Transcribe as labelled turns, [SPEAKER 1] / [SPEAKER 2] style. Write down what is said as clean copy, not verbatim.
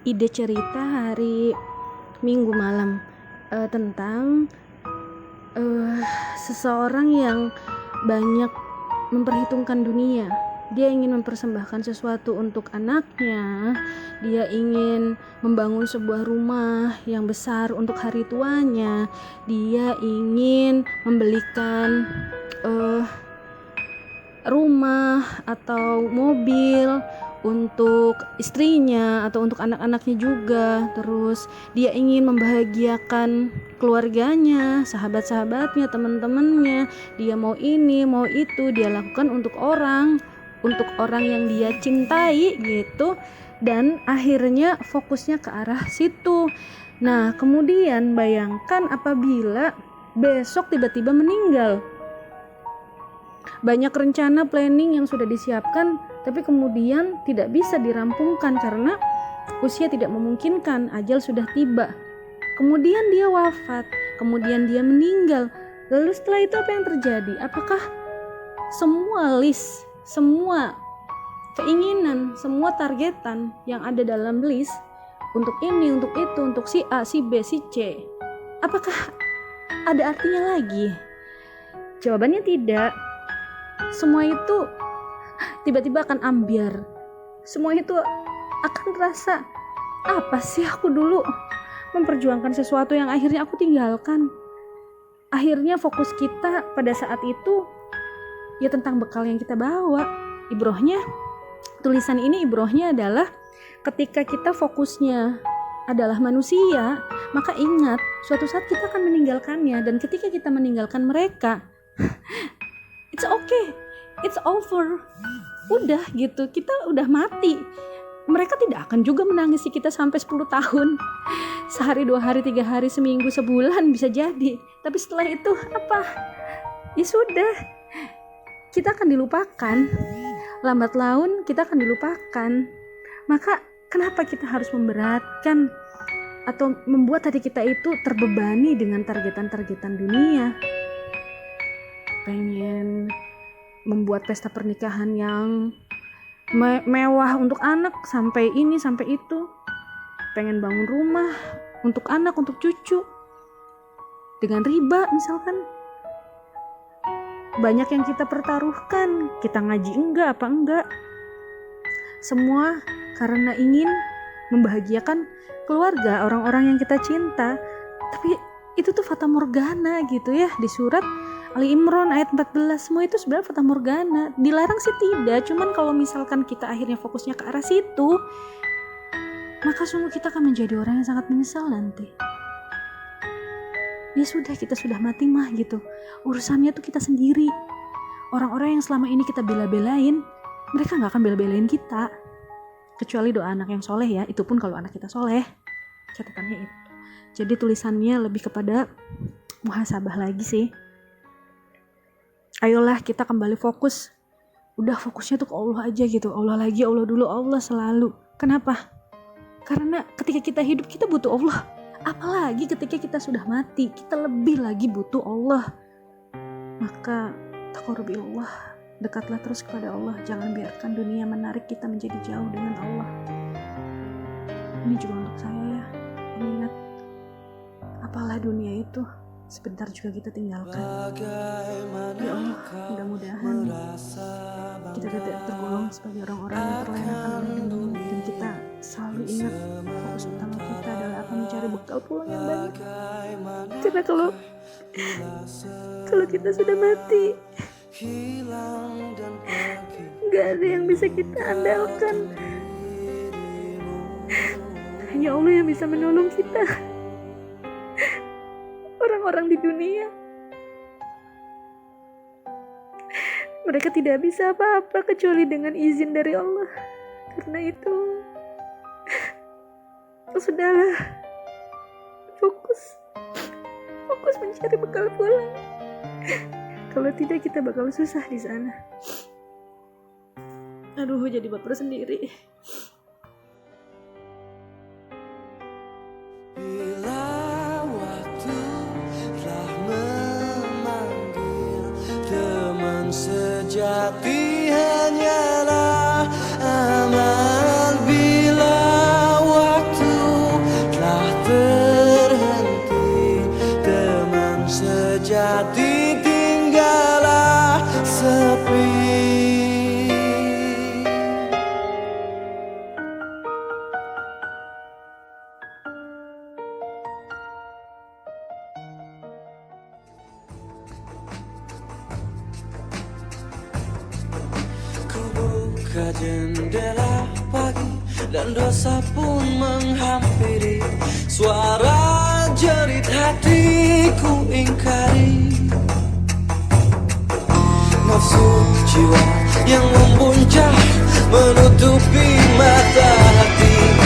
[SPEAKER 1] ide cerita hari Minggu malam tentang seseorang yang banyak memperhitungkan dunia. Dia ingin mempersembahkan sesuatu untuk anaknya. Dia ingin membangun sebuah rumah yang besar untuk hari tuanya. Dia ingin membelikan rumah atau mobil untuk istrinya atau untuk anak-anaknya juga. Terus dia ingin membahagiakan keluarganya, sahabat-sahabatnya, teman-temannya. Dia mau ini, mau itu, dia lakukan untuk orang yang dia cintai gitu. Dan akhirnya fokusnya ke arah situ. Nah, kemudian bayangkan apabila besok tiba-tiba meninggal. Banyak rencana planning yang sudah disiapkan, tapi kemudian tidak bisa dirampungkan karena usia tidak memungkinkan, ajal sudah tiba. Kemudian dia wafat, kemudian dia meninggal. Lalu setelah itu apa yang terjadi? Apakah semua list, semua keinginan, semua targetan yang ada dalam list untuk ini, untuk itu, untuk si A, si B, si C, apakah ada artinya lagi? Jawabannya tidak. Semua itu tiba-tiba akan ambiar. Semua itu akan terasa, apa sih aku dulu memperjuangkan sesuatu yang akhirnya aku tinggalkan. Akhirnya fokus kita pada saat itu ya tentang bekal yang kita bawa. Ibrohnya, tulisan ini ibrohnya adalah ketika kita fokusnya adalah manusia, maka ingat suatu saat kita akan meninggalkannya. Dan ketika kita meninggalkan mereka, it's okay, it's over, udah gitu, kita udah mati. Mereka tidak akan juga menangisi kita sampai 10 tahun, sehari, 2 hari, 3 hari, seminggu, sebulan bisa jadi. Tapi setelah itu apa? Ya sudah, kita akan dilupakan. Lambat laun kita akan dilupakan. Maka kenapa kita harus memberatkan atau membuat hati kita itu terbebani dengan targetan-targetan dunia? Pengen membuat pesta pernikahan yang mewah untuk anak, sampai ini sampai itu. Pengen bangun rumah untuk anak, untuk cucu dengan riba misalkan. Banyak yang kita pertaruhkan. Kita ngaji enggak, apa enggak, semua karena ingin membahagiakan keluarga, orang-orang yang kita cinta. Tapi itu tuh fata morgana gitu ya. Di surat Ali Imran ayat 14, semua itu sebenarnya fata morgana. Dilarang sih tidak, cuman kalau misalkan kita akhirnya fokusnya ke arah situ, maka sungguh kita akan menjadi orang yang sangat menyesal nanti. Ya sudah, kita sudah mati mah gitu. Urusannya tuh kita sendiri. Orang-orang yang selama ini kita bela-belain, mereka gak akan bela-belain kita. Kecuali doa anak yang soleh ya, itu pun kalau anak kita soleh. Catatannya itu. Jadi tulisannya lebih kepada muhasabah lagi sih. Ayolah kita kembali fokus. Udah fokusnya tuh ke Allah aja gitu. Allah lagi, Allah dulu, Allah selalu. Kenapa? Karena ketika kita hidup kita butuh Allah. Apalagi ketika kita sudah mati, kita lebih lagi butuh Allah. Maka taqarrubillah, dekatlah terus kepada Allah. Jangan biarkan dunia menarik kita menjadi jauh dengan Allah. Ini juga untuk saya ya. Ingat, apalah dunia itu, sebentar juga kita tinggalkan. Ya Allah, mudah-mudahan kita tidak tergolong sebagai orang-orang yang terlena oleh dunia, dan kita selalu ingat fokus utama kita adalah akan mencari bekal pulang yang banyak. Karena kalau kita sudah mati, gak ada yang bisa kita andalkan. Hanya Allah yang bisa menolong kita. Orang-orang di dunia, mereka tidak bisa apa-apa kecuali dengan izin dari Allah. Karena itu, sudahlah, fokus mencari bekal pulang. Kalau tidak kita bakal susah di sana. Aduh, jadi baper sendiri.
[SPEAKER 2] Sejati hanyalah amal bila waktu Buka jendela pagi dan dosa pun menghampiri. Suara jerit hatiku ingkari. Nafsu jiwa yang membuncah menutupi mata hati.